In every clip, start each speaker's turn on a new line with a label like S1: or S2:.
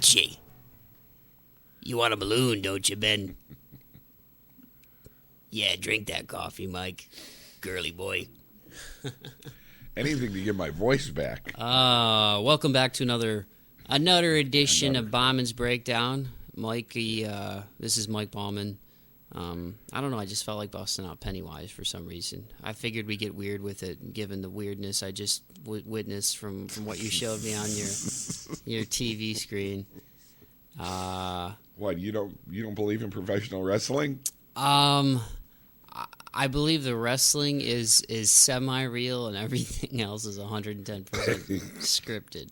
S1: Richie. You want a balloon, don't you, Ben? Yeah, drink that coffee, Mike. Girly boy.
S2: Anything to get my voice back.
S1: Welcome back to another edition of Bauman's Breakdown. Mikey, this is Mike Bauman. I don't know, I just felt like busting out Pennywise for some reason. I figured we'd get weird with it, given the weirdness I just witnessed from what you showed me on your TV screen.
S2: What, you don't believe in professional wrestling?
S1: I believe the wrestling is semi-real and everything else is 110% scripted.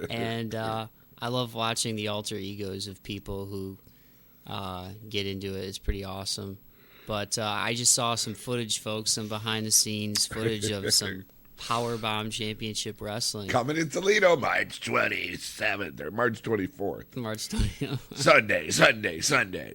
S1: And I love watching the alter egos of people who get into it. It's pretty awesome. But I just saw some footage, folks, some behind-the-scenes footage of some Powerbomb Championship Wrestling.
S2: Coming in Toledo, March 27th or March 24th.
S1: March
S2: 20th. Sunday.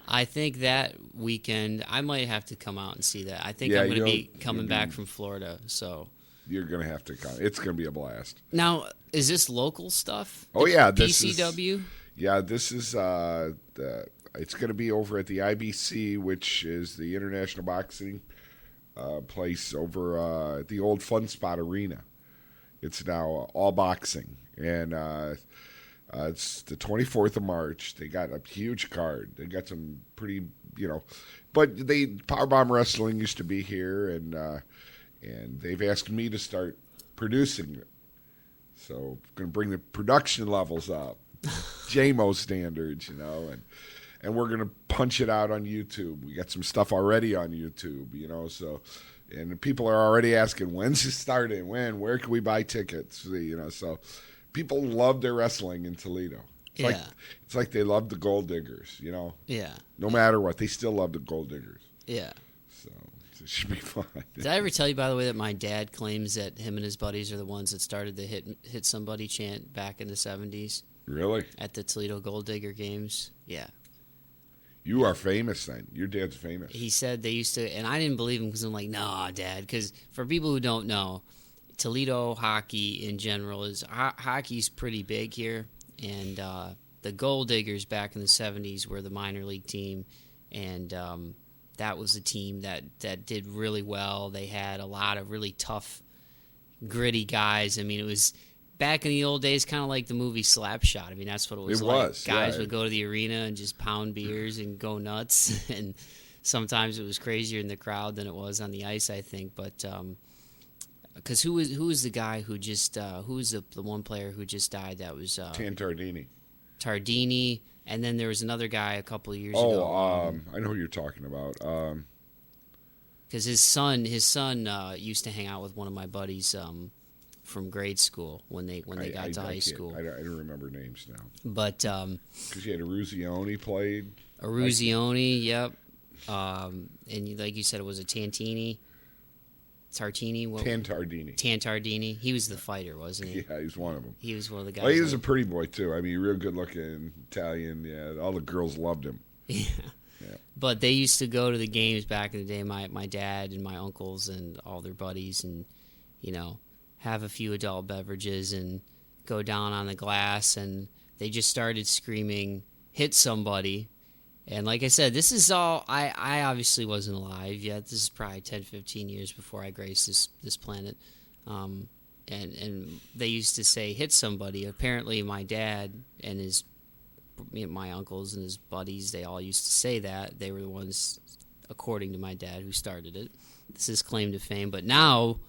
S1: I think that weekend, I might have to come out and see that. I think I'm going to be coming back from Florida, so...
S2: You're going to have to come. It's going to be a blast.
S1: Now, is this local stuff?
S2: Oh, yeah.
S1: PCW?
S2: This is... it's going to be over at the IBC, which is the International Boxing place over at the old Fun Spot Arena. It's now all boxing. And it's the 24th of March. They got a huge card. They got some pretty, but Powerbomb Wrestling used to be here, and they've asked me to start producing it. So I'm going to bring the production levels up, JMO standards, and we're going to punch it out on YouTube. We got some stuff already on YouTube, so, and people are already asking, when's it starting? Where can we buy tickets? So people love their wrestling in Toledo. It's like they love the Gold Diggers,
S1: Yeah.
S2: No matter what, they still love the Gold Diggers.
S1: Yeah.
S2: So it should be fun.
S1: Did I ever tell you, by the way, that my dad claims that him and his buddies are the ones that started the hit somebody chant back in the 70s?
S2: Really?
S1: At the Toledo Gold Digger games? Yeah.
S2: You are famous then. Your dad's famous.
S1: He said they used to, and I didn't believe him because I'm like, nah, Dad. Because for people who don't know, Toledo hockey in general is hockey's pretty big here, and the Gold Diggers back in the 70s were the minor league team, and that was a team that did really well. They had a lot of really tough, gritty guys. I mean, it was back in the old days, kind of like the movie Slapshot. I mean, that's what it was like. Guys would go to the arena and just pound beers and go nuts, and sometimes it was crazier in the crowd than it was on the ice, I think. But because who was the guy who just who was the one player who just died? That was Tardini, and then there was another guy a couple of years ago.
S2: I know who you're talking about.
S1: Because his son used to hang out with one of my buddies from grade school when they got to high school.
S2: I don't remember names now.
S1: But
S2: because you had Eruzione played.
S1: Eruzione, yep. And like you said, it was a Tantardini. Tantardini. He was the fighter, wasn't he?
S2: Yeah, he was one of them.
S1: He was one of the guys.
S2: Well, he was a pretty boy too. I mean, real good looking Italian. Yeah, all the girls loved him.
S1: Yeah. But they used to go to the games back in the day. My dad and my uncles and all their buddies, and have a few adult beverages and go down on the glass, and they just started screaming, "Hit somebody." And like I said, this is all, I obviously wasn't alive yet. This is probably 10, 15 years before I graced this planet. And they used to say, "Hit somebody." Apparently my dad and my uncles and his buddies, they all used to say that. They were the ones, according to my dad, who started it. This is claim to fame. But now,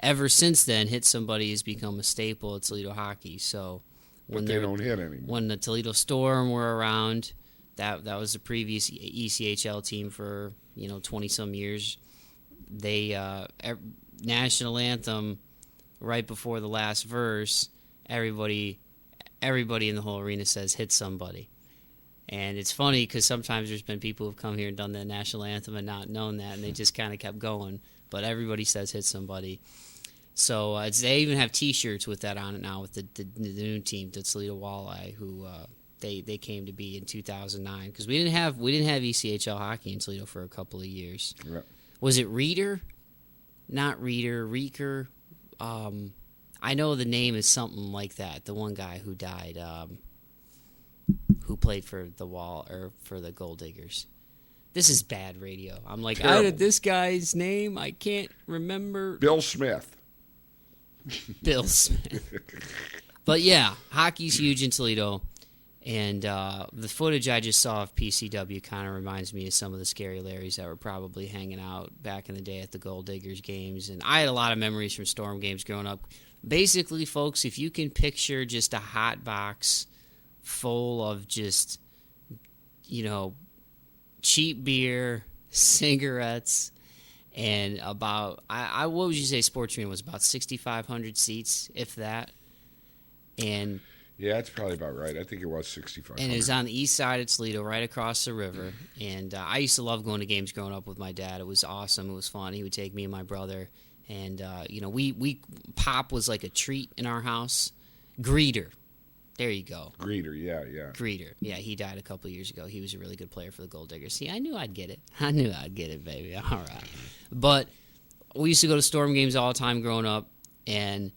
S1: ever since then, "Hit somebody" has become a staple at Toledo hockey. So
S2: when they don't hit anymore.
S1: When the Toledo Storm were around, that was the previous ECHL team for 20-some years. They national anthem right before the last verse. Everybody in the whole arena says, "Hit somebody." And it's funny because sometimes there's been people who've come here and done the national anthem and not known that, and they just kind of kept going. But everybody says, "Hit somebody." So they even have T-shirts with that on it now with the new team, the Toledo Walleye, who they came to be in 2009 because we didn't have ECHL hockey in Toledo for a couple of years.
S2: Right.
S1: Was it Reeder? Not Reeder, Reeker. I know the name is something like that. The one guy who died. who played for the Gold Diggers. This is bad radio. I'm like, this guy's name, I can't remember.
S2: Bill Smith.
S1: Bill Smith. But yeah, hockey's huge in Toledo. And the footage I just saw of PCW kind of reminds me of some of the Scary Larrys that were probably hanging out back in the day at the Gold Diggers games. And I had a lot of memories from Storm games growing up. Basically, folks, if you can picture just a hot box full of just, cheap beer, cigarettes, and about, what would you say Sports Arena was, about 6,500 seats, if that? And...
S2: yeah, that's probably about right. I think it was 6,500.
S1: And it was on the east side of Toledo, right across the river. And I used to love going to games growing up with my dad. It was awesome. It was fun. He would take me and my brother. And, Pop was like a treat in our house. Greeter. There you go.
S2: Greeter, yeah.
S1: Greeter. Yeah, he died a couple of years ago. He was a really good player for the Gold Diggers. See, I knew I'd get it, baby. All right. But we used to go to Storm games all the time growing up. And...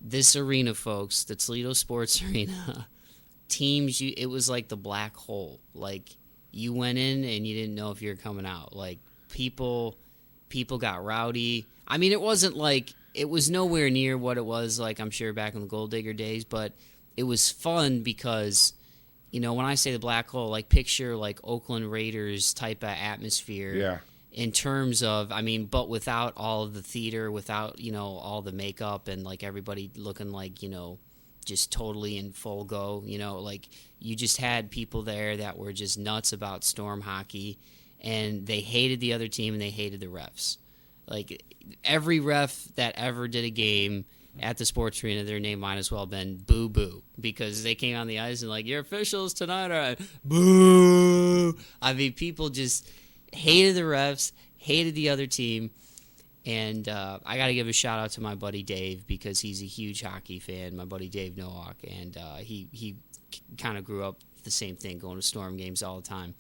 S1: this arena, folks, the Toledo Sports Arena, teams, it was like the black hole. Like, you went in and you didn't know if you were coming out. Like, people got rowdy. I mean, it wasn't like, it was nowhere near what it was, like, I'm sure back in the Gold Digger days, but it was fun because, when I say the black hole, like, picture, like, Oakland Raiders type of atmosphere.
S2: Yeah.
S1: In terms of, but without all of the theater, without, all the makeup and, like, everybody looking like, just totally in full go, like, you just had people there that were just nuts about Storm hockey, and they hated the other team and they hated the refs. Like, every ref that ever did a game at the Sports Arena, their name might as well have been Boo Boo, because they came on the ice and, like, your officials tonight are boo. People just... hated the refs, hated the other team, and I got to give a shout-out to my buddy Dave because he's a huge hockey fan, my buddy Dave Nowak, and he kind of grew up the same thing, going to Storm games all the time.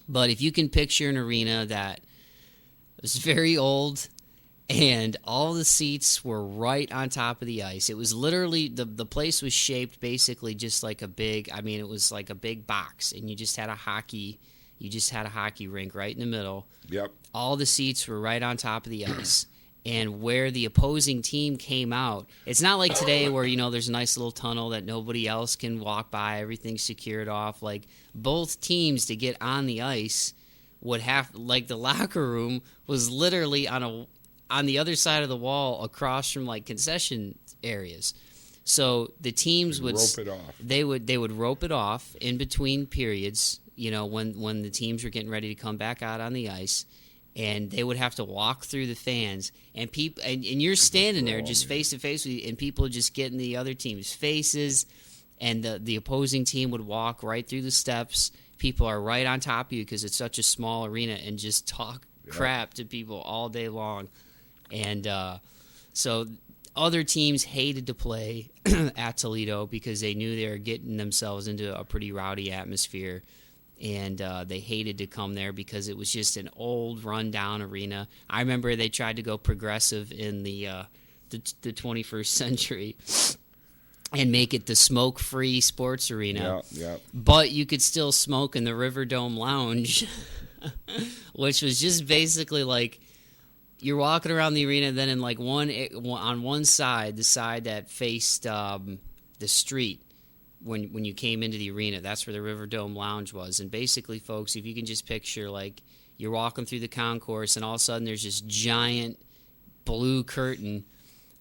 S1: But if you can picture an arena that was very old and all the seats were right on top of the ice, it was literally, the place was shaped basically just like a big, it was like a big box, and you just had a hockey rink right in the middle.
S2: Yep.
S1: All the seats were right on top of the ice. And where the opposing team came out, it's not like today where, there's a nice little tunnel that nobody else can walk by, everything's secured off. Like, both teams to get on the ice would have, like, the locker room was literally on the other side of the wall across from, like, concession areas. So the teams would
S2: rope it off.
S1: They would rope it off in between periods, when the teams were getting ready to come back out on the ice, and they would have to walk through the fans, and you're standing there just face to face with you, and people just get in the other team's faces, and the opposing team would walk right through the steps. People are right on top of you because it's such a small arena, and just talk crap to people all day long. And so other teams hated to play at Toledo because they knew they were getting themselves into a pretty rowdy atmosphere. And they hated to come there because it was just an old, run-down arena. I remember they tried to go progressive in the 21st century and make it the smoke-free sports arena.
S2: Yeah.
S1: But you could still smoke in the Riverdome Lounge, which was just basically like you're walking around the arena, then in like on one side, the side that faced the street, when you came into the arena, that's where the Riverdome Lounge was. And basically, folks, if you can just picture, like, you're walking through the concourse, and all of a sudden there's this giant blue curtain,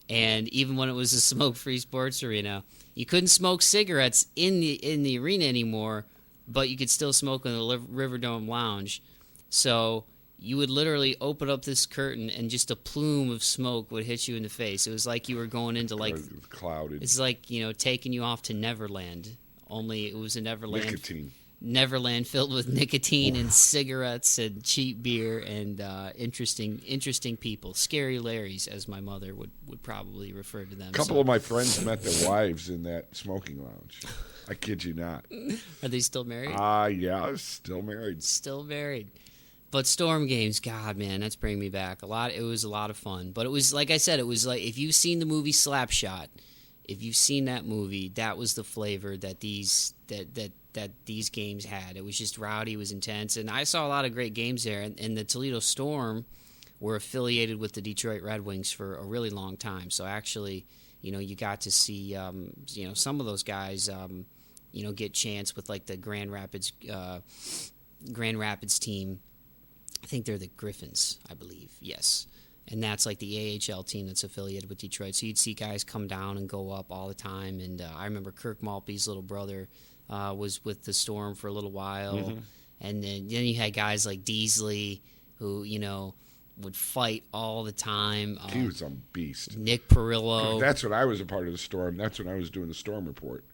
S1: and even when it was a smoke-free sports arena, you couldn't smoke cigarettes in the arena anymore, but you could still smoke in the Riverdome Lounge. So you would literally open up this curtain, and just a plume of smoke would hit you in the face. It was like you were going into, like,
S2: clouded.
S1: It's like, taking you off to Neverland. Only it was a
S2: Nicotine.
S1: Neverland filled with nicotine and cigarettes and cheap beer and interesting people. Scary Larrys, as my mother would probably refer to them.
S2: A couple of my friends met their wives in that smoking lounge. I kid you not.
S1: Are they still married?
S2: Yeah, still married.
S1: Still married. But Storm games, God, man, that's bringing me back. It was a lot of fun. But it was, like I said, it was like, if you've seen the movie Slapshot, if you've seen that movie, that was the flavor that these games had. It was just rowdy, it was intense, and I saw a lot of great games there. And the Toledo Storm were affiliated with the Detroit Red Wings for a really long time. So actually, you got to see, some of those guys, get chance with like the Grand Rapids team. I think they're the Griffins, I believe. Yes. And that's like the AHL team that's affiliated with Detroit. So you'd see guys come down and go up all the time. And I remember Kirk Maltby's little brother was with the Storm for a little while. Mm-hmm. And then you had guys like Deasley who, would fight all the time.
S2: He was a beast.
S1: Nick Perillo.
S2: That's when I was a part of the Storm. That's when I was doing the Storm Report.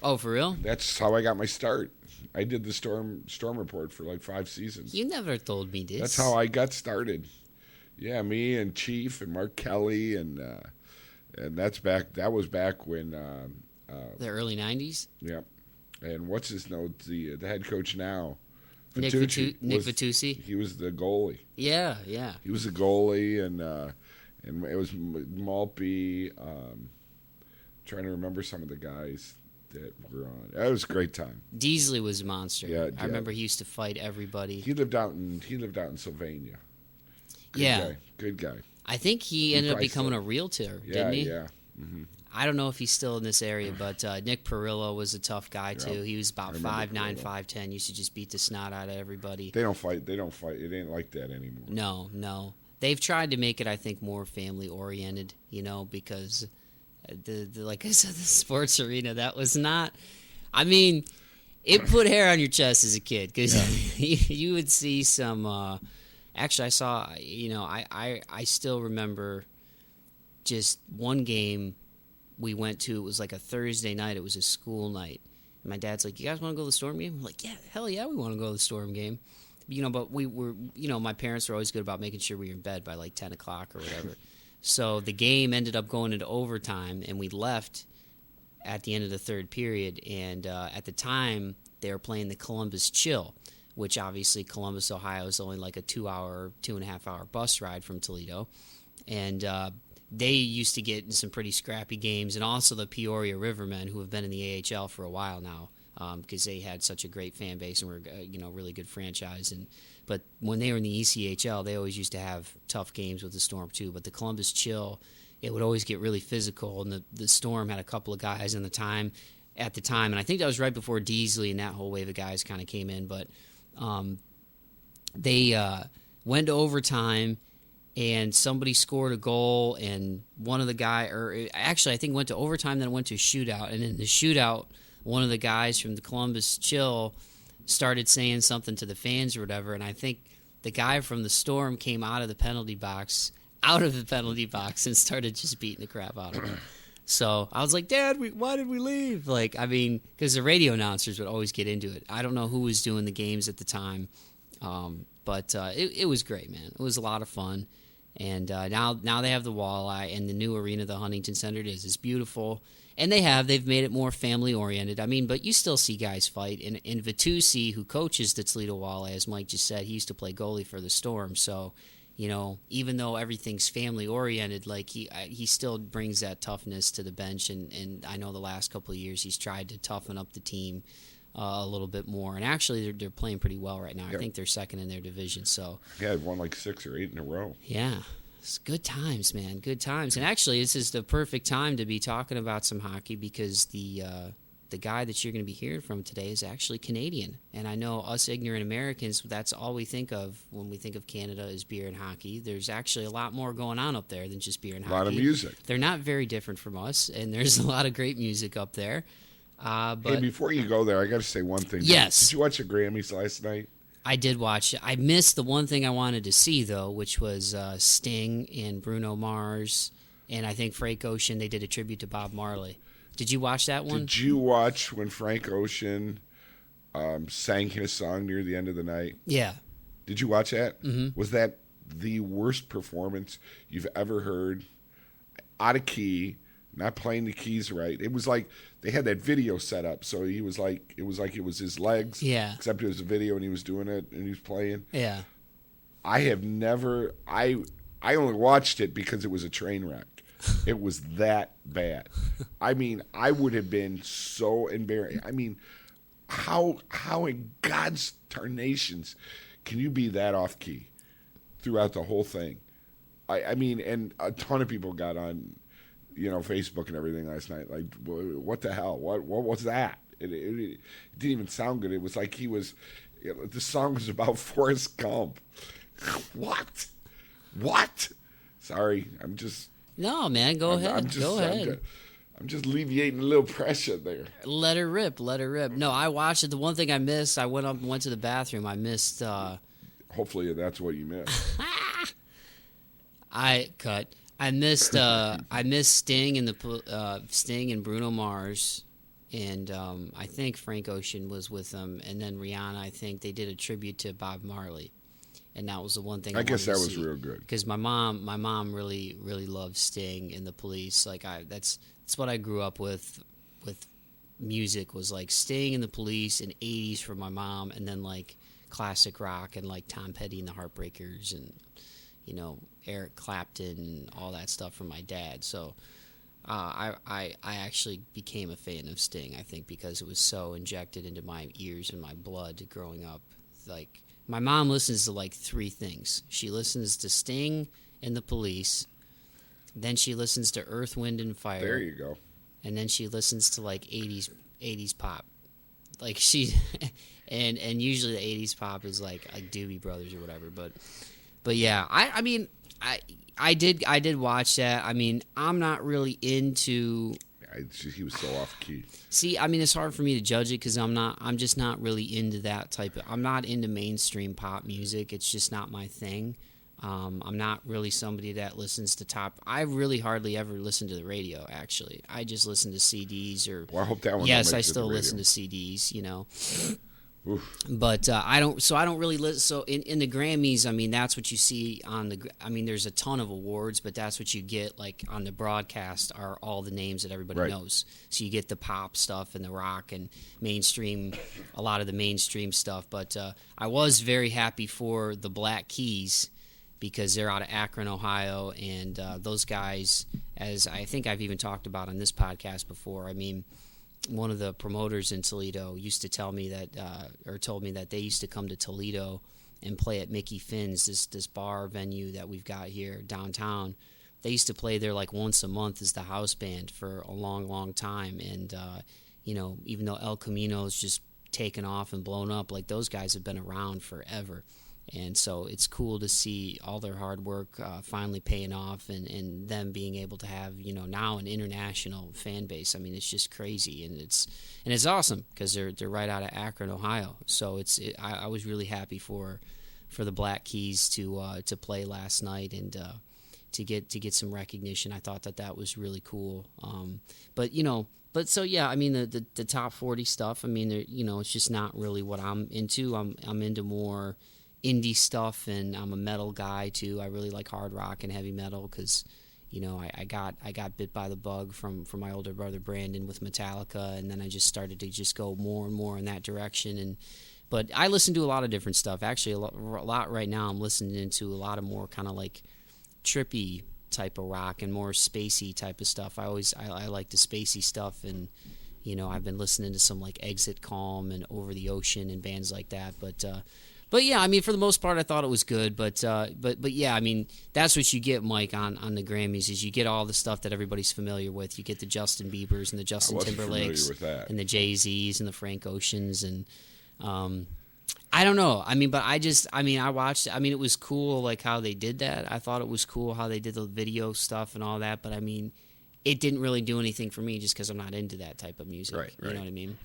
S1: Oh, for real?
S2: That's how I got my start. I did the Storm Report for like 5 seasons.
S1: You never told me this.
S2: That's how I got started. Yeah, me and Chief and Mark Kelly and that's back. That was back when
S1: the early '90s.
S2: Yeah, and what's his note? The head coach now.
S1: Nick Vitucci.
S2: He was the goalie.
S1: Yeah.
S2: He was the goalie, and it was Maltby. Trying to remember some of the guys that were on. That was a great time.
S1: Deasley was a monster.
S2: Yeah,
S1: I remember he used to fight everybody.
S2: He lived out in Sylvania. Good guy.
S1: I think he ended up becoming a realtor, didn't he?
S2: Yeah. Mm-hmm.
S1: I don't know if he's still in this area, but Nick Perillo was a tough guy, too. He was about 5'9", 5'10", used to just beat the snot out of everybody.
S2: They don't fight. It ain't like that anymore.
S1: No. They've tried to make it, I think, more family-oriented, because, like I said, the sports arena, that was not... I mean, it put hair on your chest as a kid, because you would see some... Actually, I saw, I still remember just one game we went to. It was like a Thursday night. It was a school night. And my dad's like, you guys want to go to the Storm game? I'm like, yeah, hell yeah, we want to go to the Storm game. But we were, my parents were always good about making sure we were in bed by like 10 o'clock or whatever. So the game ended up going into overtime, and we left at the end of the third period. And at the time, they were playing the Columbus Chill, which obviously Columbus, Ohio is only like a 2.5 hour bus ride from Toledo. And they used to get in some pretty scrappy games, and also the Peoria Rivermen, who have been in the AHL for a while now, because they had such a great fan base and were a really good franchise. But when they were in the ECHL, they always used to have tough games with the Storm too. But the Columbus Chill, it would always get really physical, and the Storm had a couple of guys at the time, and I think that was right before Deasley and that whole wave of guys kind of came in, but they went to overtime, and somebody scored a goal, and one of the guys, or actually I think went to overtime, then went to a shootout, and in the shootout, one of the guys from the Columbus Chill started saying something to the fans or whatever, and I think the guy from the Storm came out of the penalty box, and started just beating the crap out of him. So I was like, Dad, why did we leave? Because the radio announcers would always get into it. I don't know who was doing the games at the time, but it was great, man. It was a lot of fun. And now they have the Walleye, and the new arena, the Huntington Center, is beautiful. And they've made it more family-oriented. But you still see guys fight. And Vitucci, who coaches the Toledo Walleye, as Mike just said, he used to play goalie for the Storm. So, even though everything's family-oriented, he still brings that toughness to the bench. And I know the last couple of years he's tried to toughen up the team a little bit more. And actually, they're playing pretty well right now. Yep. I think they're second in their division. So
S2: they've won like 6 or 8 in a row.
S1: Yeah. It's good times, man. Good times. And actually, this is the perfect time to be talking about some hockey, because the guy that you're going to be hearing from today is actually Canadian. And I know us ignorant Americans, that's all we think of when we think of Canada is beer and hockey. There's actually a lot more going on up there than just beer and hockey.
S2: A lot of music.
S1: They're not very different from us, and there's a lot of great music up there. But
S2: hey, before you go there, I got to say one thing.
S1: Yes.
S2: Did you watch the Grammys last night?
S1: I did watch it. I missed the one thing I wanted to see, though, which was Sting and Bruno Mars, and I think Frank Ocean. They did a tribute to Bob Marley. Did you watch that one?
S2: Did you watch when Frank Ocean sang his song near the end of the night?
S1: Yeah.
S2: Did you watch that?
S1: Mm-hmm.
S2: Was that the worst performance you've ever heard? Out of key, not playing the keys right. It was like they had that video set up, so it was like it was his legs.
S1: Yeah.
S2: Except it was a video and he was doing it and he was playing.
S1: Yeah.
S2: I have never. I only watched it because it was a train wreck. It was that bad. I mean, I would have been so embarrassed. I mean, how in God's tarnations can you be that off key throughout the whole thing? I mean, and a ton of people got on, Facebook and everything last night. Like, what the hell? What was that? It didn't even sound good. It was like the song was about Forrest Gump. What? Sorry, I'm just.
S1: No, man, go ahead. Go ahead.
S2: I'm just alleviating a little pressure there. Let
S1: her rip. No, I watched it. The one thing I missed, I went up and went to the bathroom. I missed.
S2: Hopefully that's what you missed.
S1: I missed Sting and Sting and Bruno Mars, and I think Frank Ocean was with them, and then Rihanna. I think they did a tribute to Bob Marley, and that was the one thing.
S2: I guess that was real good
S1: because my mom really loved Sting and the Police. Like that's what I grew up with music was like Sting and the Police and 80s for my mom, and then like classic rock and like Tom Petty and the Heartbreakers and Eric Clapton and all that stuff from my dad. So I actually became a fan of Sting, I think, because it was so injected into my ears and my blood growing up. Like, my mom listens to like three things. She listens to Sting and the Police. Then she listens to Earth, Wind, and Fire.
S2: There you go.
S1: And then she listens to like 80s pop. Like and usually the 80s pop is like Doobie Brothers or whatever. But yeah, I mean, I did watch that. I mean, I'm not really into.
S2: He was so off key.
S1: See, I mean, it's hard for me to judge it because I'm just not really into that type of. I'm not into mainstream pop music. It's just not my thing. I'm not really somebody that listens to top. I really hardly ever listen to the radio. Actually, I just listen to CDs or.
S2: Well, I hope that one.
S1: Yes, I still listen to CDs. Oof. But I don't really listen. So in the Grammys, I mean, that's what you see on the. I mean, there's a ton of awards, but that's what you get. Like on the broadcast are all the names that everybody knows. So you get the pop stuff and the rock and mainstream, a lot of the mainstream stuff. But I was very happy for the Black Keys because they're out of Akron, Ohio, and those guys, as I think I've even talked about on this podcast before. I mean. One of the promoters in Toledo used to tell me that, or told me that they used to come to Toledo and play at Mickey Finn's, this bar venue that we've got here downtown. They used to play there like once a month as the house band for a long, long time. And, even though El Camino's just taken off and blown up, like those guys have been around forever. And so it's cool to see all their hard work finally paying off and them being able to have, now an international fan base. I mean, it's just crazy. And it's awesome because they're right out of Akron, Ohio. So I was really happy for the Black Keys to play last night and to get some recognition. I thought that was really cool. But so yeah, I mean the top 40 stuff. I mean, it's just not really what I'm into. I'm into more indie stuff, and I'm a metal guy too. I really like hard rock and heavy metal because, I got bit by the bug from my older brother Brandon with Metallica, and then I just started to just go more and more in that direction. But I listen to a lot of different stuff. Actually, a lot right now. I'm listening to a lot of more kind of like trippy type of rock and more spacey type of stuff. I like the spacey stuff, and I've been listening to some like Exit Calm and Over the Ocean and bands like that. But yeah, I mean, for the most part, I thought it was good. But yeah, I mean, that's what you get, Mike, on the Grammys is you get all the stuff that everybody's familiar with. You get the Justin Biebers and the Justin Timberlakes and the Jay-Z's and the Frank Oceans and I don't know. I mean, but I watched. I mean, it was cool like how they did that. I thought it was cool how they did the video stuff and all that. But I mean, it didn't really do anything for me just because I'm not into that type of music.
S2: Right.
S1: You know what I mean?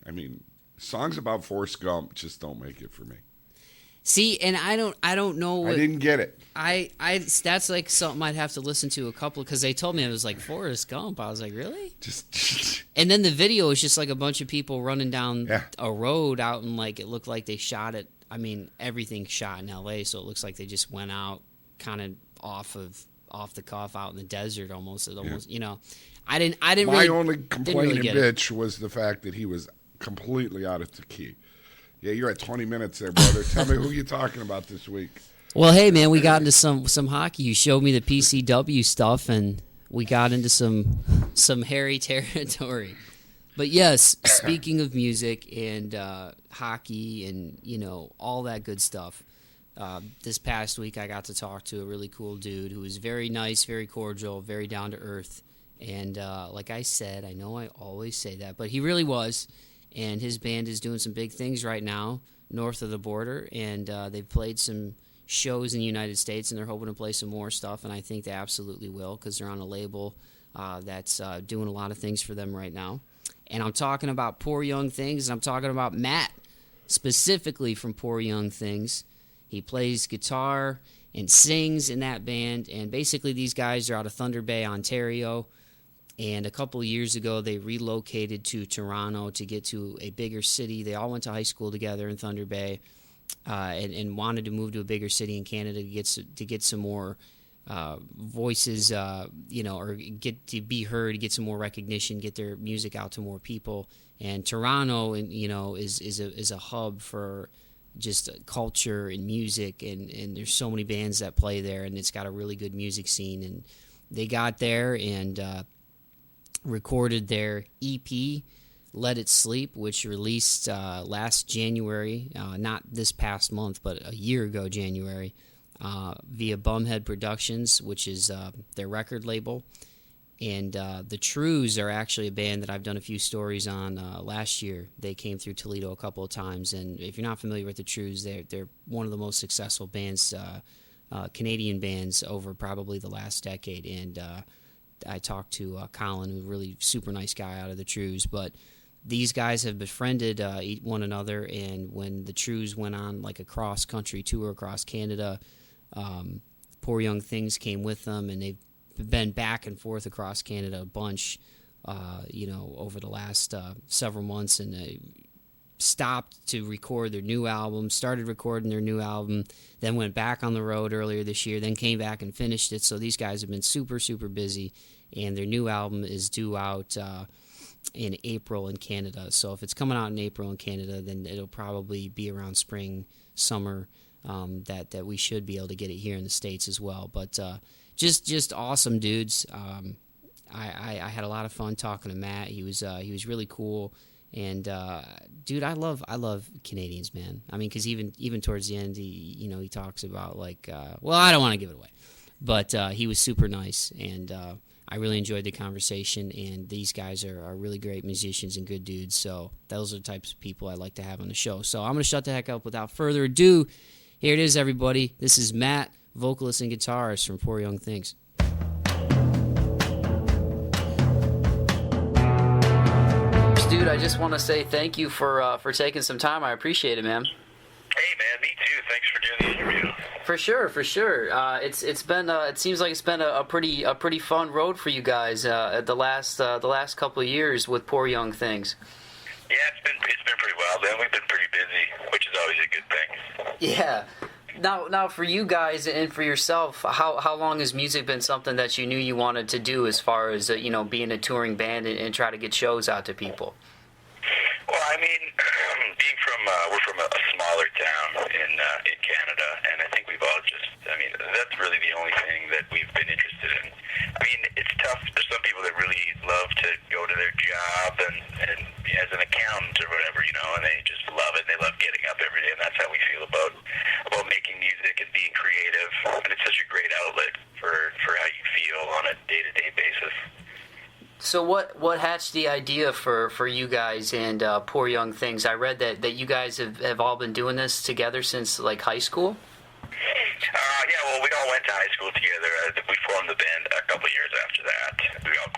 S2: I mean, songs about Forrest Gump just don't make it for me.
S1: See, and I don't know what...
S2: I didn't get it.
S1: That's like something I'd have to listen to a couple, because they told me it was like Forrest Gump. I was like, really? And then the video was just like a bunch of people running down a road out, and like it looked like they shot it. I mean, everything's shot in L.A., so it looks like they just went out kind of off the cuff out in the desert almost. I didn't really...
S2: My only complaining bitch was the fact that he was completely out of the key. Yeah, you're at 20 minutes there, brother. Tell me who you're talking about this week.
S1: Well, hey, man, we got into some hockey. You showed me the PCW stuff, and we got into some hairy territory. But yes, speaking of music and hockey and, you know, all that good stuff, this past week I got to talk to a really cool dude who was very nice, very cordial, very down to earth. And like I said, I know I always say that, but he really was. And his band is doing some big things right now north of the border. And they've played some shows in the United States, and they're hoping to play some more stuff. And I think they absolutely will, because they're on a label that's doing a lot of things for them right now. And I'm talking about Poor Young Things, and I'm talking about Matt, specifically from Poor Young Things. He plays guitar and sings in that band, and basically these guys are out of Thunder Bay, Ontario, and a couple of years ago they relocated to Toronto to get to a bigger city. They all went to high school together in Thunder Bay, and wanted to move to a bigger city in Canada to get some more voices, or get to be heard, get some more recognition, get their music out to more people. And Toronto, is a hub for just culture and music, and there's so many bands that play there, and it's got a really good music scene. And they got there and recorded their EP, Let It Sleep, which released last January, not this past month, but a year ago, January, via Bumhead Productions, which is their record label. And the Trues are actually a band that I've done a few stories on last year. They came through Toledo a couple of times, and if you're not familiar with the Trues, they're one of the most successful bands, Canadian bands, over probably the last decade. And I talked to Colin, who's a really super nice guy out of the Trues, but these guys have befriended one another, and when the Trues went on like a cross-country tour across Canada, Poor Young Things came with them, and they've been back and forth across Canada a bunch, over the last several months, and they stopped to record their new album, started recording their new album, then went back on the road earlier this year, then came back and finished it. So these guys have been super, super busy, and their new album is due out in April in Canada. So if it's coming out in April in Canada, then it'll probably be around spring, summer, that we should be able to get it here in the States as well. But just awesome dudes. I had a lot of fun talking to Matt. He was really cool. And dude, I love Canadians, man. I mean, because even towards the end, he talks about like, well, I don't want to give it away, but he was super nice, and I really enjoyed the conversation. And these guys are really great musicians and good dudes. So those are the types of people I like to have on the show. So I'm gonna shut the heck up without further ado. Here it is, everybody. This is Matt, vocalist and guitarist from Poor Young Things. Dude, I just want to say thank you for taking some time. I appreciate it, man.
S3: Hey, man, me too. Thanks for doing the interview.
S1: For sure. It's been it seems like it's been a pretty fun road for you guys at the last couple of years with Poor Young Things.
S3: Yeah, it's been pretty wild, man. We've been pretty busy, which is always a good thing.
S1: Yeah. Now, for you guys and for yourself, how long has music been something that you knew you wanted to do, as far as being a touring band and try to get shows out to people?
S3: Well, I mean, we're from a smaller town in Canada, and I think we've all that's really the only thing that we've been interested in. I mean, it's tough. There's some people that really love to go to their job and as an accountant or whatever, and they just love it. They love getting up every day, and that's how we feel about making music and being creative. And it's such a great outlet for how you feel on a day-to-day basis.
S1: So what hatched the idea for you guys and Poor Young Things? I read that you guys have all been doing this together since like high school?
S3: Yeah, well, we all went to high school together. We formed the band a couple years after that.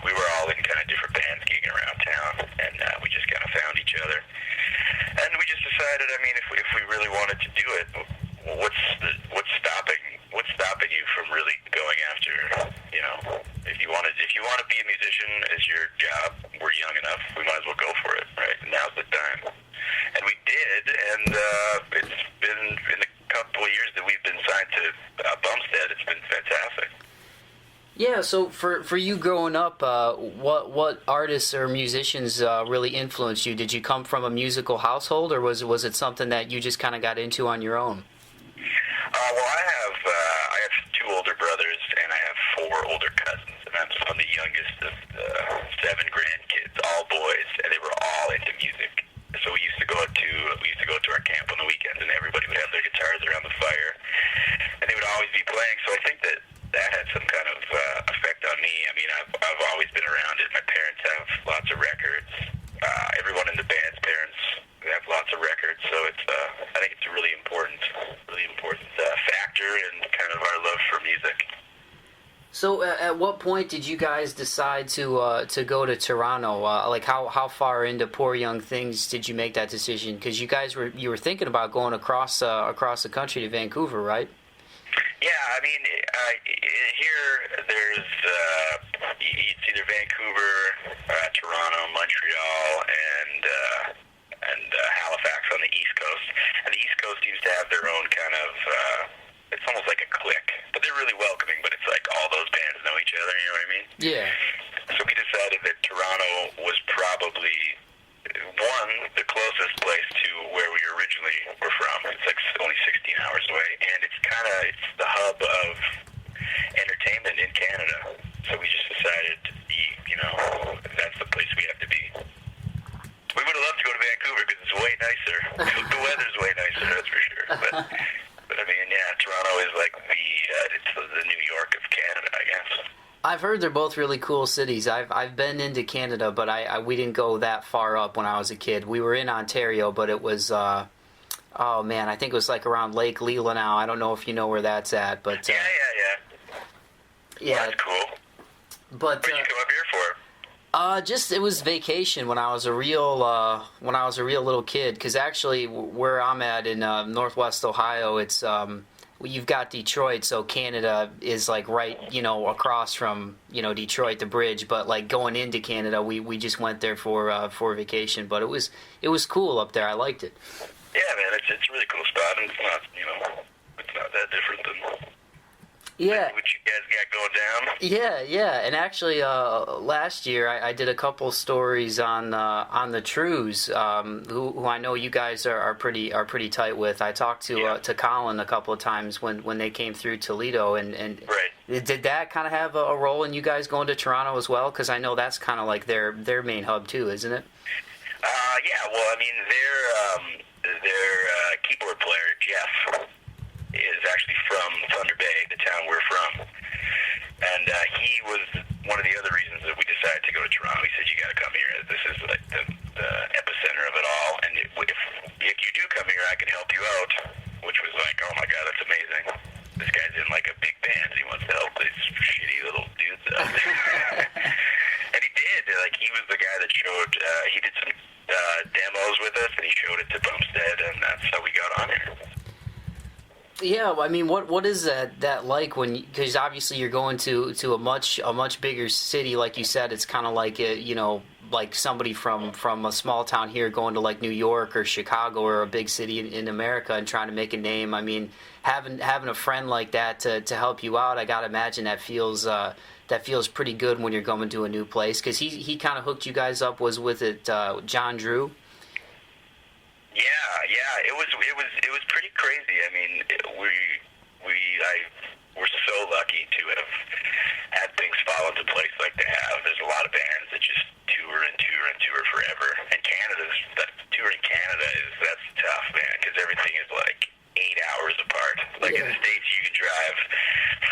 S3: We were all in kind of different bands gigging around town, and we just kind of found each other. And we just decided, I mean, if we really wanted to do it, what's stopping you from really going after, if you want to be a musician as your job, we're young enough, we might as well go for it, right? Now's the time. And we did, and it's been in a couple of years that we've been signed to Bumstead. It's been fantastic.
S1: Yeah, so for you growing up, what artists or musicians really influenced you? Did you come from a musical household, or was it something that you just kind of got into on your own?
S3: Well, I have 2 older brothers, and I have 4 older cousins. And I'm the youngest of 7 grandkids, all boys, and they were all into music. So we used to go to our camp on the weekends, and everybody would have their guitars around the fire, and they would always be playing. So I think that had some kind of effect on me. I mean, I've always been around it. My parents have lots of records. Everyone in the band's parents have lots of records. So it's I think it's a really important factor in kind of our love for music.
S1: So, at what point did you guys decide to go to Toronto? Like, how far into Poor Young Things did you make that decision? Because you guys were thinking about going across the country to Vancouver, right?
S3: Yeah, I mean, here there's it's either Vancouver, Toronto, Montreal, and Halifax on the East Coast. And the East Coast seems to have their own kind of. It's almost like a clique, but they're really welcoming, but it's like all those bands know each other, you know what I mean?
S1: Yeah.
S3: So we decided that Toronto was probably, the closest place to where we originally were from. It's like only 16 hours away, and it's the hub of entertainment in Canada. So we just decided, that's the place we have to be. We would have loved to go to Vancouver because it's way nicer. The weather's way nicer, that's for sure. But I mean, yeah, Toronto is like it's the New York of Canada, I guess.
S1: I've heard they're both really cool cities. I've been into Canada, but we didn't go that far up when I was a kid. We were in Ontario, but it was I think it was like around Lake Leelanau. I don't know if you know where that's at, but
S3: yeah.
S1: Yeah,
S3: well, that's cool.
S1: But
S3: what did you come up here for?
S1: Just it was vacation when I was a real little kid. Because actually, where I'm at in Northwest Ohio, it's you've got Detroit, so Canada is like right across from Detroit, the bridge. But like going into Canada, we just went there for vacation. But it was cool up there. I liked it.
S3: Yeah, man, it's a really cool spot, and it's not that different than.
S1: Yeah.
S3: What you guys got going down?
S1: Yeah. And actually, last year I did a couple stories on the Trues, who I know you guys are pretty tight with. I talked to Colin a couple of times when they came through Toledo, and
S3: right.
S1: Did that kind of have a role in you guys going to Toronto as well? Because I know that's kind of like their main hub too, isn't it?
S3: Yeah. Well, I mean, their keyboard player Jeff is actually from Thunder Bay, the town we're from, and he was one of the other reasons that we decided to go to Toronto. He said, "You got to come here. This is like the epicenter of it all, and if you do come here, I can help you out." Which was like, "Oh my God, that's amazing! This guy's in like a big band, and he wants to help these shitty little dudes out." And he did. Like, he was the guy that showed. He did some demos with us, and he showed it to Bumstead, and that's how we got on here.
S1: Yeah, I mean, what is that like when? Because obviously you're going to a much bigger city, like you said. It's kind of like like somebody from a small town here going to like New York or Chicago or a big city in America and trying to make a name. I mean, having a friend like that to help you out, I gotta imagine that feels pretty good when you're going to a new place. Because he kind of hooked you guys up. Was with it John Drew?
S3: Yeah, it was pretty crazy. I mean, we're so lucky to have had things fall into place like they have. There's a lot of bands that just tour and tour and tour forever. And touring Canada that's tough, man, because everything is like 8 hours apart. Like in the States, you can drive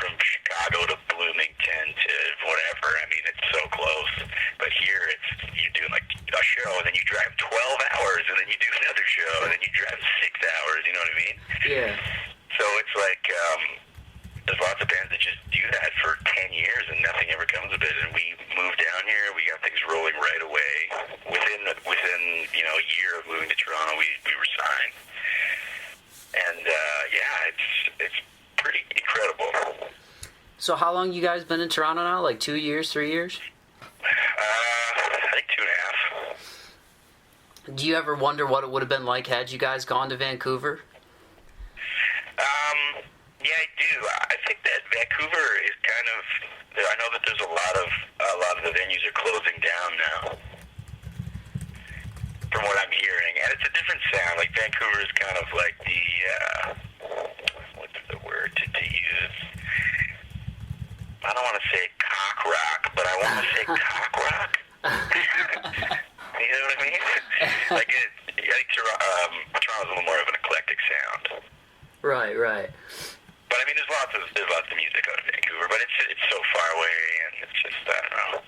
S3: from Chicago to Bloomington to whatever. I mean, it's so close. But here, you're doing like a show, and then you drive 12 hours, and then you do another show, and then you drive 6 hours. You know what I mean? Yeah. So it's like there's lots of bands that just do that for 10 years, and nothing ever comes of it. And we moved down here. We got things rolling right away. Within a year of moving to Toronto, we were signed. And it's pretty incredible.
S1: So how long you guys been in Toronto now? Like 2 years, 3 years?
S3: I think 2.5.
S1: Do you ever wonder what it would have been like had you guys gone to Vancouver?
S3: Yeah, I do. I think that Vancouver is kind of. I know that there's a lot of the venues are closing down now, from what I'm hearing, and it's a different sound. Like Vancouver is kind of like the what's the word to use? I don't want to say cock rock, like cock rock. You know what I mean? Like I think Toronto's a little more of an eclectic sound.
S1: Right.
S3: But I mean, there's lots of music out of Vancouver, but it's so far away, and it's just I don't know.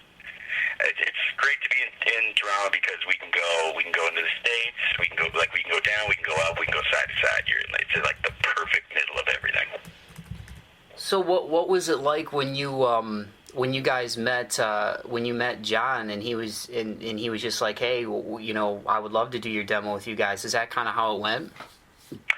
S3: It's great to be in Toronto because we can go into the States, we can go down, we can go up, we can go side to side. It's like the perfect middle of everything.
S1: So what was it like when you guys met when you met John and he was just like, hey, you know, I would love to do your demo with you guys. Is that kind of how it went?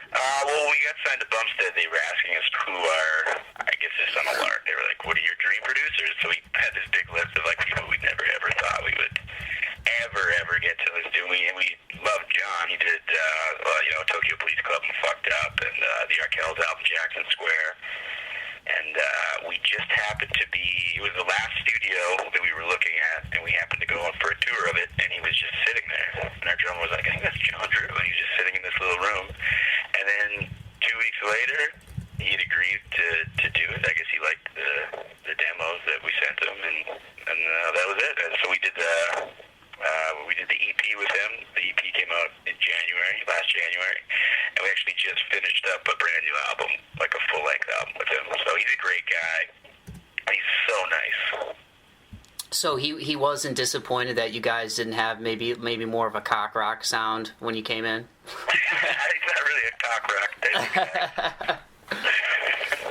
S3: Well, we got signed to Bumstead. They were asking us who I guess just on a lark. They were like, what are your dream producers? So we had this big list of like people we'd never ever thought we would ever get to listen to. And we loved John. He did, Tokyo Police Club and Fucked Up and the Arkells album Jackson Square. And we just happened to be, it was the last studio that we were looking at, and we happened to go on for a tour of it, and he was just sitting there. And our drummer was like, I think that's John Drew. And he was just sitting in this little room. And then 2 weeks later, he'd agreed to do it. I guess he liked the demos that we sent him, and that was it. And so we did the EP with him. The EP came out in last January, and we actually just finished up a brand new album, like a full-length album with him. So he's a great guy. He's so nice.
S1: So he wasn't disappointed that you guys didn't have maybe more of a cock rock sound when you came in?
S3: He's not really a cock rock type of guy.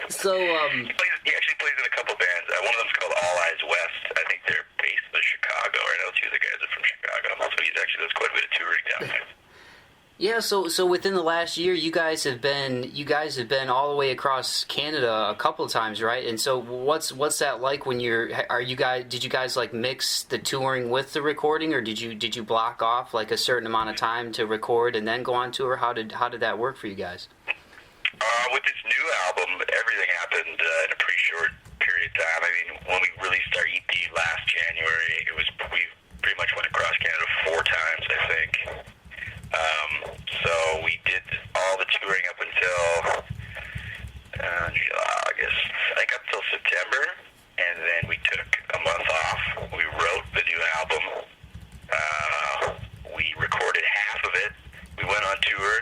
S1: So
S3: he actually plays in a couple bands. One of them's called All Eyes West. I think they're based in Chicago. I know two of the guys are from Chicago, so he actually does quite a bit of touring down there.
S1: Yeah, so within the last year, you guys have been all the way across Canada a couple of times, right? And so what's that like when did you guys like mix the touring with the recording, or did you block off like a certain amount of time to record and then go on tour? How did that work for you guys?
S3: With this new album, everything happened in a pretty short period of time. I mean, when we released our EP last January, we pretty much went across Canada 4 times, I think. So we did all the touring up until August, I think up till September, and then we took a month off. We wrote the new album. We recorded half of it. We went on tour,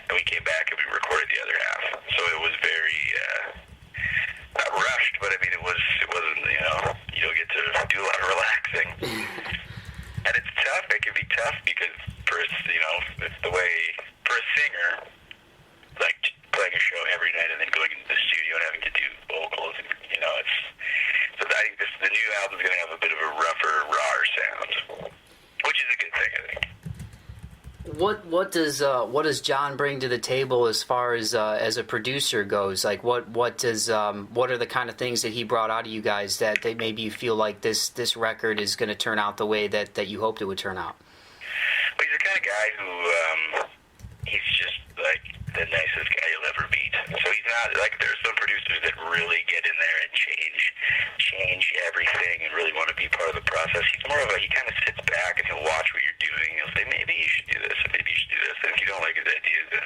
S3: and we came back and we recorded the other half. So it was very not rushed, but I mean it wasn't you don't get to do a lot of relaxing. And it's tough. It can be tough because it's the way for a singer, like playing a show every night and then going into the studio and having to do vocals. And, so I think the new album's going to have a bit of a rougher, rawer sound, which is a good thing, I think.
S1: What does John bring to the table as far as a producer goes? Like what are the kind of things that he brought out of you guys that maybe you feel like this record is going to turn out the way that you hoped it would turn out?
S3: Well, he's the kind of guy who he's just like the nicest guy you'll ever meet. So he's not like there's some producers that really get in there and change everything and really want to be part of the process. He's more of he kind of sits back and he'll watch what you're doing. He'll say, maybe you should do this, and maybe you should do this. And if you don't like his ideas, then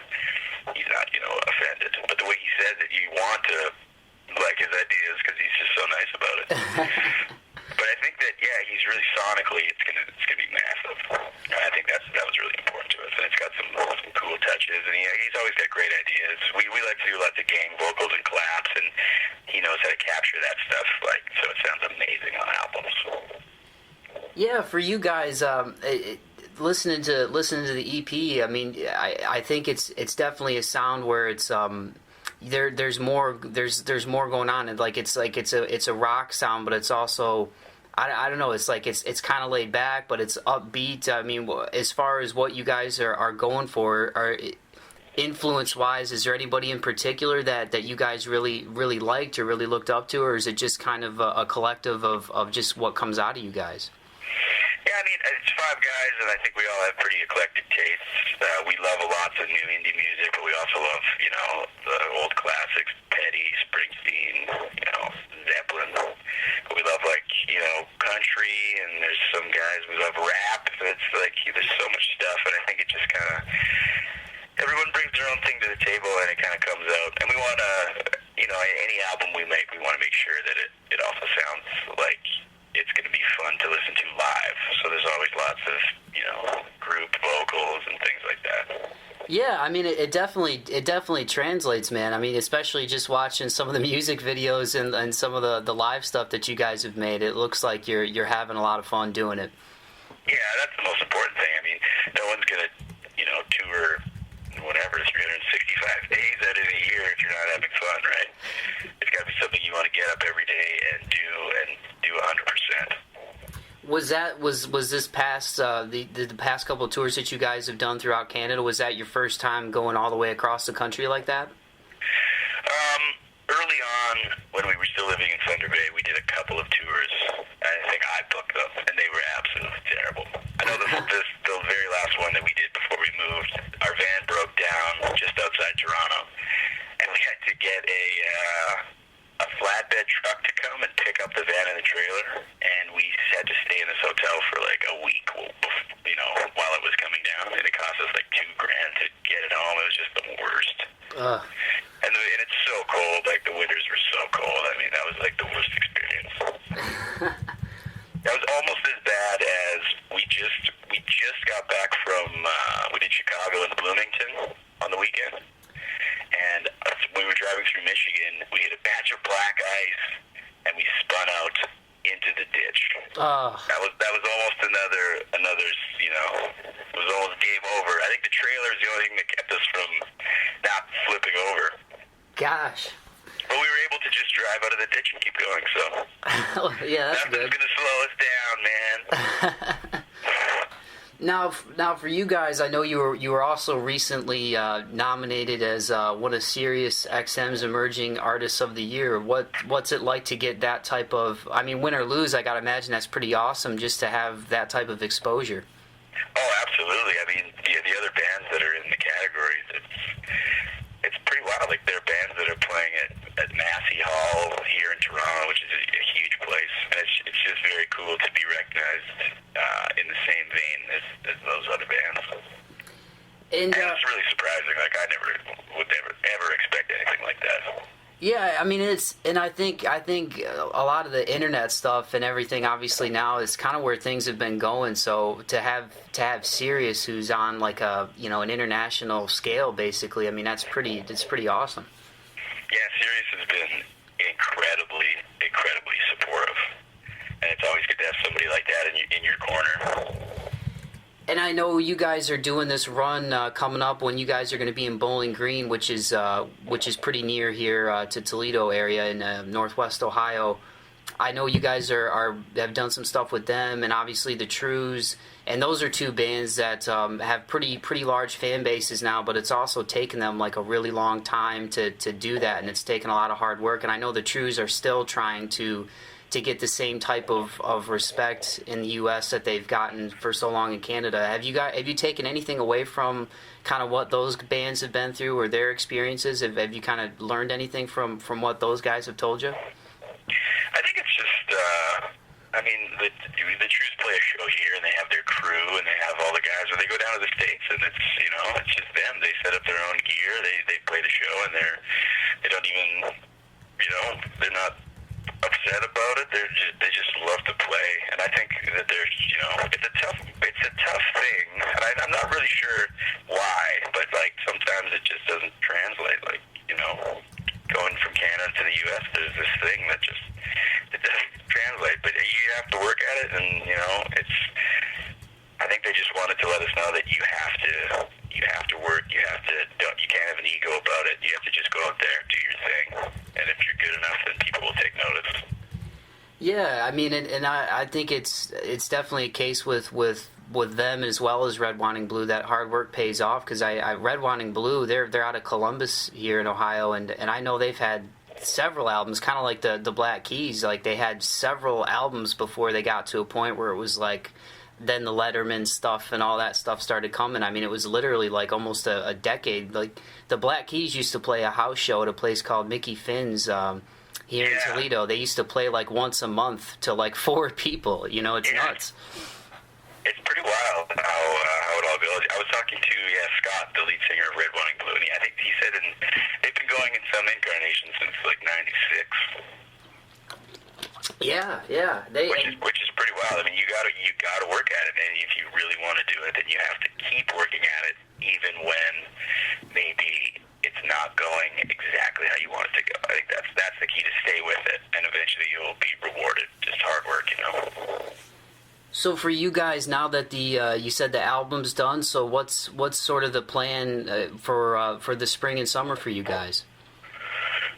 S3: he's not, offended. But the way he says it, you want to like his ideas because he's just so nice about it. But I think that, he's really sonically, it's gonna be massive. I think that was really important to us, and it's got some cool touches, and he's always got great ideas. We like to do lots of gang vocals and claps, and he knows how to capture that stuff, so it sounds amazing on albums.
S1: Yeah, for you guys, listening to the EP, I mean, I think it's definitely a sound where it's there's more going on, and it's a rock sound, but it's also I don't know, it's kind of laid back, but it's upbeat. I mean, as far as what you guys are going for, influence wise, is there anybody in particular that you guys really liked or really looked up to, or is it just kind of a collective of just what comes out of you guys?
S3: Yeah, I mean, it's 5 guys, and I think we all have pretty eclectic tastes. We love lots of new indie music, but we also love, the old classics, Petty, Springsteen, Zeppelin. We love, country, and there's some guys we love rap. It's there's so much stuff, and I think it just kind of, everyone brings their own thing to the table, and it kind of comes out. And we want to, any album we make, we want to make sure that it also sounds like it's going to be fun to listen to live. So there's always lots of, group vocals and things like that.
S1: Yeah, I mean, it definitely translates, man. I mean, especially just watching some of the music videos and some of the live stuff that you guys have made. It looks like you're having a lot of fun doing it.
S3: Yeah, that's the most important thing. I mean, no one's going to, tour whatever, 365 days out of the year if you're not having fun, right? It's got to be something you want to get up every day and do 100%.
S1: Was this past the past couple of tours that you guys have done throughout Canada? Was that your first time going all the way across the country like that?
S3: Early on, when we were still living in Thunder Bay, we did a couple of tours. I think I booked them, and they were absolutely terrible. I know the very last one that we did before we moved, our van broke down just outside Toronto, and we had to get a flatbed truck to come and pick up the van and the trailer, and we had to stay in this hotel for like a week, while it was coming down, and it cost us like $2,000 to get it home. It was just the worst. And it's so cold, like the winters were so cold. I mean, that was like the worst experience. That was almost as bad as we just got back from, we did Chicago and Bloomington on the weekend. And when we were driving through Michigan, we hit a batch of black ice, and we spun out into the ditch. That was almost another, it was almost game over. I think the trailer is the only thing that kept us from not flipping over.
S1: Gosh.
S3: But we were able to just drive out of the ditch and keep going, so.
S1: Yeah, that's good.
S3: Nothing's going to slow us down, man.
S1: Now, for you guys, I know you were also recently nominated as one of Sirius XM's Emerging Artists of the Year. What's it like to get that type of? I mean, win or lose, I gotta imagine that's pretty awesome just to have that type of exposure.
S3: Oh, absolutely. I mean, the other bands that are in the categories, it's pretty wild. Like, there are bands that are playing at Massey Hall here in Toronto, which is a huge place, and it's just very cool to be recognized in the same vein as those other bands. And it's really surprising. Like, I would never ever expect anything like that.
S1: Yeah, I mean, I think a lot of the internet stuff and everything obviously now is kind of where things have been going. So to have Sirius, who's on like an international scale, basically, I mean, that's pretty awesome.
S3: Yeah, Sirius has been incredibly supportive, and it's always good to have somebody like that in your corner.
S1: And I know you guys are doing this run coming up when you guys are going to be in Bowling Green, which is pretty near here to Toledo area in Northwest Ohio. I know you guys have done some stuff with them, and obviously the Trues, and those are two bands that have pretty large fan bases now. But it's also taken them like a really long time to do that, and it's taken a lot of hard work. And I know the Trues are still trying to get the same type of respect in the U.S. that they've gotten for so long in Canada. Have you taken anything away from kind of what those bands have been through or their experiences? Have you kind of learned anything from what those guys have told you?
S3: I think it's just, the Trues play a show here, and they have their crew, and they have all the guys, or they go down to the States, and it's just them. They set up their own gear, they play the show, and they don't even, they're not upset about it. They just love to play, and I think that it's a tough thing, and I'm not really sure why, but like sometimes it just doesn't translate. Like going from Canada to the U.S., there's this thing that it doesn't translate, but you have to work at it, and I think they just wanted to let us know that you have to work, you can't have an ego about it. You have to just go out there, do your thing, and if you're good enough, then people will take notice. Yeah,
S1: I mean, and I think it's definitely a case with them as well as Red Wanting Blue that hard work pays off, because I Red Wanting Blue, they're out of Columbus here in Ohio, and I know they've had several albums, kind of like the Black Keys. Like, they had several albums before they got to a point where it was like, then the Letterman stuff and all that stuff started coming. I mean, it was literally like almost a decade. Like, the Black Keys used to play a house show at a place called Mickey Finn's here in Toledo. They used to play like once a month to like 4 people. It's nuts.
S3: It's pretty wild how it all goes. I was talking to Scott, the lead singer of Red Wanting Blue, and I think he said they've been going in some incarnations since like '96.
S1: Yeah, Yeah.
S3: Which is pretty wild. I mean, you gotta work at it, and if you really want to do it, then you have to keep working at it, even when maybe it's not going exactly how you want it to go. I think that's the key, to stay with it, and eventually you'll be rewarded. Just hard work, you know.
S1: So for you guys, now that you said the album's done, so what's sort of the plan for the spring and summer for you guys?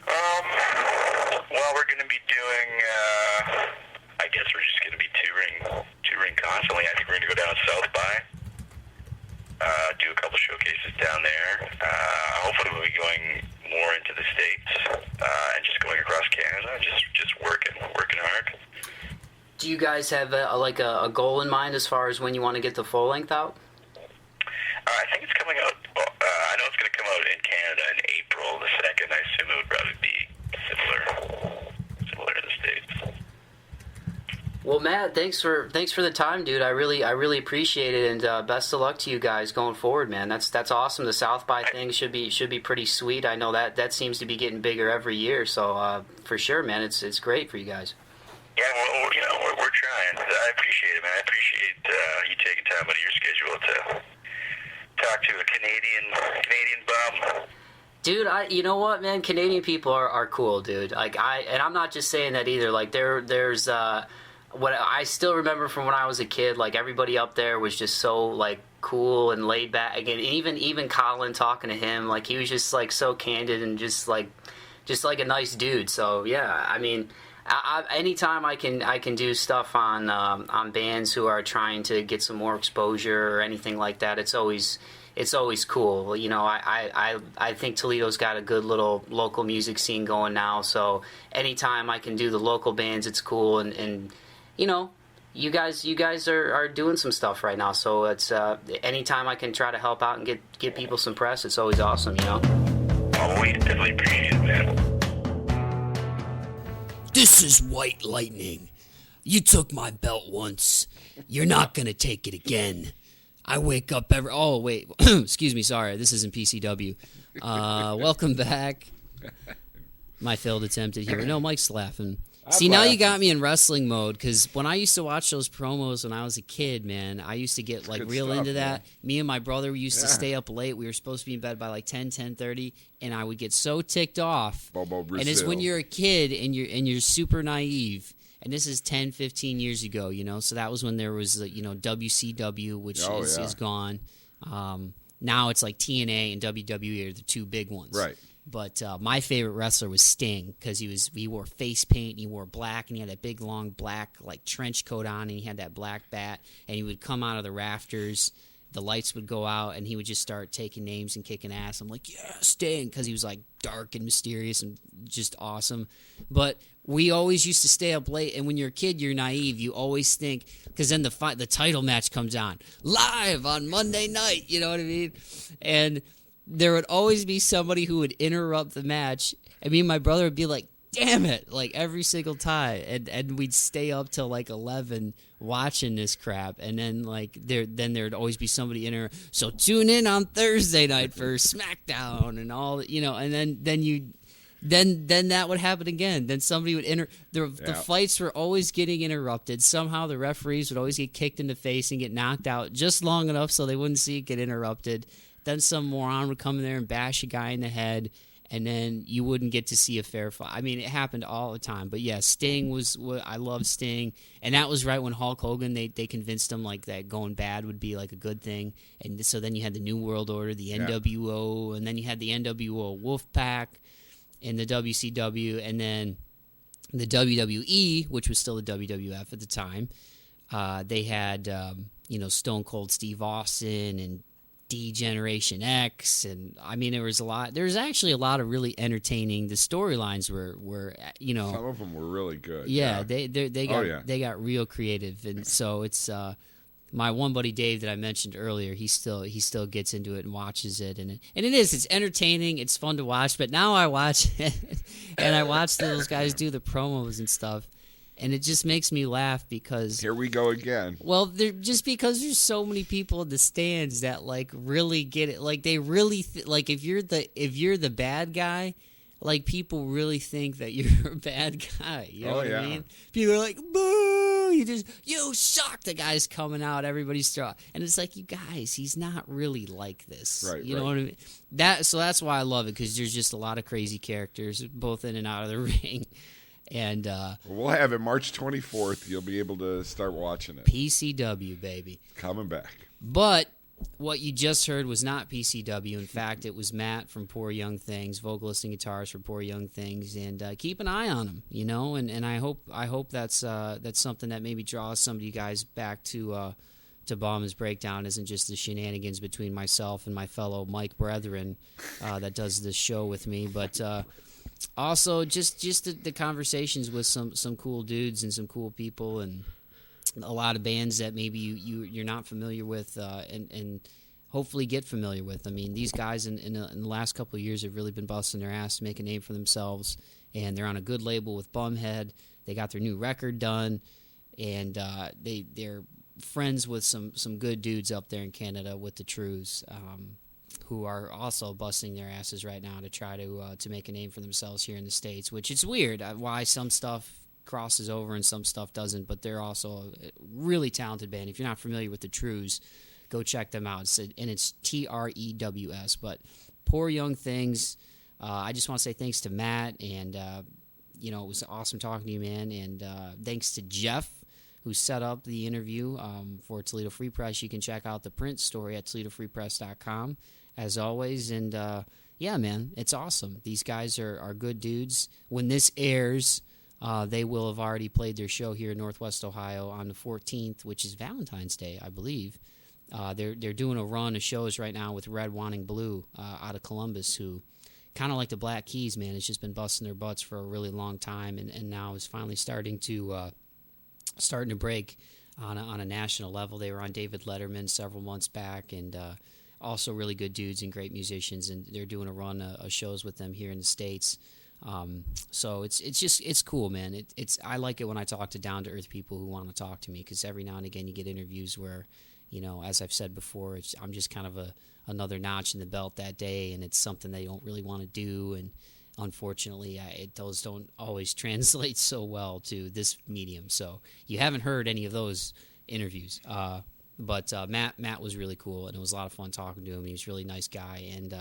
S3: Well, we're going to be doing. I guess we're just going to be touring constantly. I think we're going to go down South by, do a couple showcases down there. Hopefully, we'll be going more into the States and just going across Canada, just working hard.
S1: Do you guys have a goal in mind as far as when you want to get the full length out?
S3: I think it's coming out. I know it's going to come out in Canada in April the 2nd. I assume it would probably be similar to the States.
S1: Well, Matt, thanks for the time, dude. I really appreciate it, and best of luck to you guys going forward, man. That's awesome. The South by thing should be pretty sweet. I know that seems to be getting bigger every year, so for sure, man, it's great for you guys.
S3: Yeah, well, you know, we're trying. I appreciate it, man. I appreciate you taking time out of your schedule to talk to a Canadian bum.
S1: Dude, you know what, man? Canadian people are cool, dude. Like and I'm not just saying that either. Like there's what I still remember from when I was a kid. Like everybody up there was just so like cool and laid back. Again, even Colin, talking to him, like he was just like so candid and just like a nice dude. So yeah, I mean. Anytime I can do stuff on bands who are trying to get some more exposure or anything like that, it's always cool. You know, I think Toledo's got a good little local music scene going now. So anytime I can do the local bands, it's cool. And you know, you guys are doing some stuff right now. So it's anytime I can try to help out and get people some press, it's always awesome. You know.
S3: Oh, we definitely appreciate it, man.
S4: This is White Lightning. You took my belt once. You're not gonna take it again. I wake up every... Oh, wait. Excuse me, sorry. This isn't PCW. Welcome back. My failed attempt at here. No, Mike's laughing. See, now you got me in wrestling mode, because when I used to watch those promos when I was a kid, man, I used to get like real into that. Man. Me and my brother used to stay up late. We were supposed to be in bed by like 10:30, and I would get so ticked off. And it's when you're a kid and you're super naive. And this is 10, 15 years ago, you know. So that was when there was, WCW, which is gone. Now it's like TNA and WWE are the two big ones.
S2: Right.
S4: But my favorite wrestler was Sting, because he wore face paint, and he wore black, and he had that big long black like trench coat on, and he had that black bat, and he would come out of the rafters, the lights would go out, and he would just start taking names and kicking ass. I'm like, yeah, Sting, because he was like dark and mysterious and just awesome. But we always used to stay up late, and when you're a kid, you're naive. You always think, because then the title match comes on live on Monday night. You know what I mean? And there would always be somebody who would interrupt the match, and me and my brother would be like, damn it, like every single time, and we'd stay up till like 11 watching this crap, and then like there'd always be somebody so tune in on Thursday night for SmackDown and all, you know, and then that would happen again. Then somebody would the fights were always getting interrupted. Somehow the referees would always get kicked in the face and get knocked out just long enough so they wouldn't see it get interrupted. Then some moron would come in there and bash a guy in the head, and then you wouldn't get to see a fair fight. I mean, it happened all the time. But yeah, Sting I love Sting, and that was right when Hulk Hogan, they convinced him like that going bad would be like a good thing, and so then you had the New World Order, the NWO, and then you had the NWO Wolfpack, and the WCW, and then the WWE, which was still the WWF at the time. They had Stone Cold Steve Austin and D-Generation X, and I mean there's actually a lot of really entertaining. The storylines were
S2: some of them were really good.
S4: Yeah. They got real creative, and so it's my one buddy Dave that I mentioned earlier, he still gets into it and watches it, and it's entertaining, it's fun to watch. But now I watch it and I watch those guys do the promos and stuff, and it just makes me laugh because
S2: here we go again.
S4: Well, just because there's so many people in the stands that like really get it, like they really like if you're the bad guy,
S1: like people really think that you're a bad guy. You know what I mean? People are like, boo! You suck. The guy's coming out. Everybody's throwing. And it's like, you guys, he's not really like this.
S2: Right,
S1: you know what I mean? So that's why I love it, because there's just a lot of crazy characters, both in and out of the ring. And
S2: we'll have it March 24th. You'll be able to start watching it.
S1: PCW, baby.
S2: Coming back.
S1: But what you just heard was not PCW. In fact, it was Matt from Poor Young Things, vocalist and guitarist for Poor Young Things. And keep an eye on him, you know. And I hope that's something that maybe draws some of you guys back to Bauman's Breakdown. Isn't just the shenanigans between myself and my fellow Mike brethren that does this show with me, but also just the conversations with some cool dudes and some cool people, and a lot of bands that maybe you're not familiar with, and hopefully get familiar with. I mean, these guys in the last couple of years have really been busting their ass to make a name for themselves, and they're on a good label with Bumhead. They got their new record done, and they're friends with some good dudes up there in Canada with the Trues, who are also busting their asses right now to try to make a name for themselves here in the States, which it's weird why some stuff crosses over and some stuff doesn't, but they're also a really talented band. If you're not familiar with the Trues, go check them out. It's TREWS. But Poor Young Things, I just want to say thanks to Matt, and it was awesome talking to you, man, and thanks to Jeff, who set up the interview for Toledo Free Press. You can check out the print story at ToledoFreePress.com, as always, and yeah, man, it's awesome. These guys are good dudes. When this airs, they will have already played their show here in Northwest Ohio on the 14th, which is Valentine's Day, I believe. They're doing a run of shows right now with Red Wanting Blue out of Columbus, who kind of like the Black Keys, man. It's just been busting their butts for a really long time, and now is finally starting to break on a national level. They were on David Letterman several months back, and also really good dudes and great musicians, and they're doing a run of shows with them here in the States. So it's cool, man. I like it when I talk to down to earth people who want to talk to me, because every now and again you get interviews where, as I've said before, I'm just kind of another notch in the belt that day, and it's something they don't really want to do, and unfortunately those don't always translate so well to this medium. So you haven't heard any of those interviews. But Matt was really cool, and it was a lot of fun talking to him. He was a really nice guy, and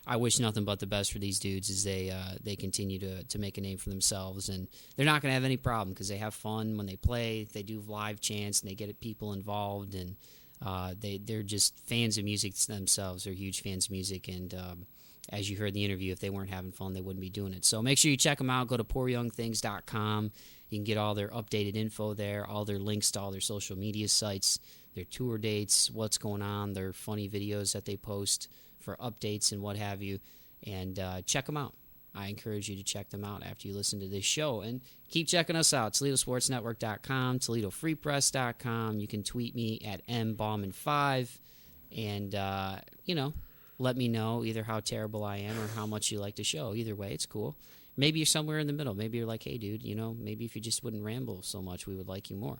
S1: I wish nothing but the best for these dudes as they continue to make a name for themselves. And they're not going to have any problem, because they have fun when they play. They do live chants, and they get people involved, and they're just fans of music themselves. They're huge fans of music, and as you heard in the interview, if they weren't having fun, they wouldn't be doing it. So make sure you check them out. Go to pooryoungthings.com. You can get all their updated info there, all their links to all their social media sites, their tour dates, what's going on, their funny videos that they post for updates and what have you. And check them out. I encourage you to check them out after you listen to this show. And keep checking us out, ToledoSportsNetwork.com, ToledoFreePress.com. You can tweet me at mbauman5. And, let me know either how terrible I am or how much you like the show. Either way, it's cool. Maybe you're somewhere in the middle. Maybe you're like, hey, dude, maybe if you just wouldn't ramble so much, we would like you more.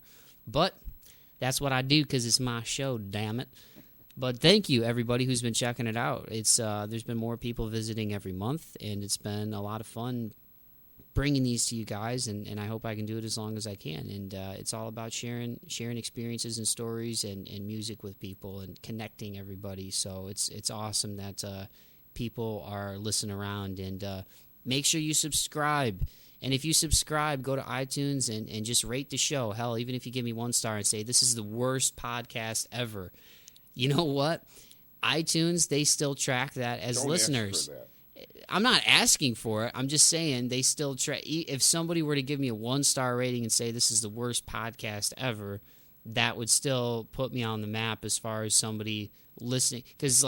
S1: But that's what I do, because it's my show, damn it. But thank you, everybody who's been checking it out. It's there's been more people visiting every month, and it's been a lot of fun bringing these to you guys, and I hope I can do it as long as I can. And it's all about sharing experiences and stories and music with people and connecting everybody. So it's awesome that people are listening around, and make sure you subscribe. And if you subscribe, go to iTunes and just rate the show. Hell, even if you give me 1 star and say, this is the worst podcast ever, you know what? iTunes, they still track that as listeners.
S2: Ask for that.
S1: I'm not asking for it. I'm just saying they still track. If somebody were to give me a 1-star rating and say this is the worst podcast ever, that would still put me on the map as far as somebody listening. Because,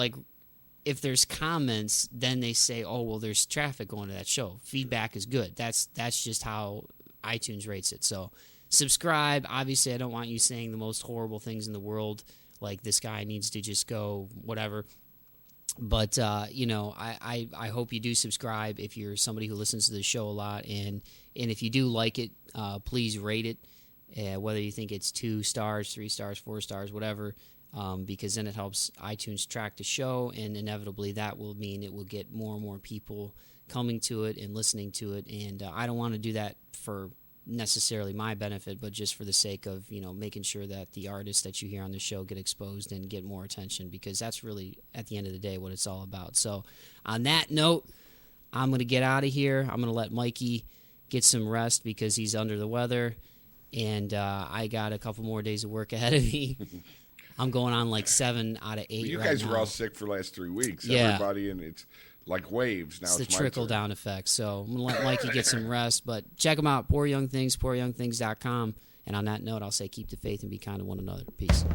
S1: if there's comments, then they say, oh, well, there's traffic going to that show. Feedback is good. That's just how iTunes rates it. So subscribe. Obviously, I don't want you saying the most horrible things in the world, like this guy needs to just go whatever. But, I hope you do subscribe if you're somebody who listens to the show a lot. And if you do like it, please rate it, whether you think it's 2 stars, 3 stars, 4 stars, whatever. because then it helps iTunes track the show, and inevitably that will mean it will get more and more people coming to it and listening to it. And I don't want to do that for necessarily my benefit, but just for the sake of, you know, making sure that the artists that you hear on the show get exposed and get more attention, because that's really, at the end of the day, what it's all about. So on that note, I'm going to get out of here. I'm going to let Mikey get some rest because he's under the weather, and I got a couple more days of work ahead of me. I'm going on like 7 out of 8
S2: You
S1: right
S2: guys
S1: now.
S2: were all sick for the last 3 weeks.
S1: Yeah.
S2: Everybody, and it's like waves. Now
S1: It's the
S2: my turn.
S1: trickle-down effect. So I'm going to let Mikey get some rest. But check him out, Poor Young Things, pooryoungthings.com. And on that note, I'll say keep the faith and be kind to one another. Peace.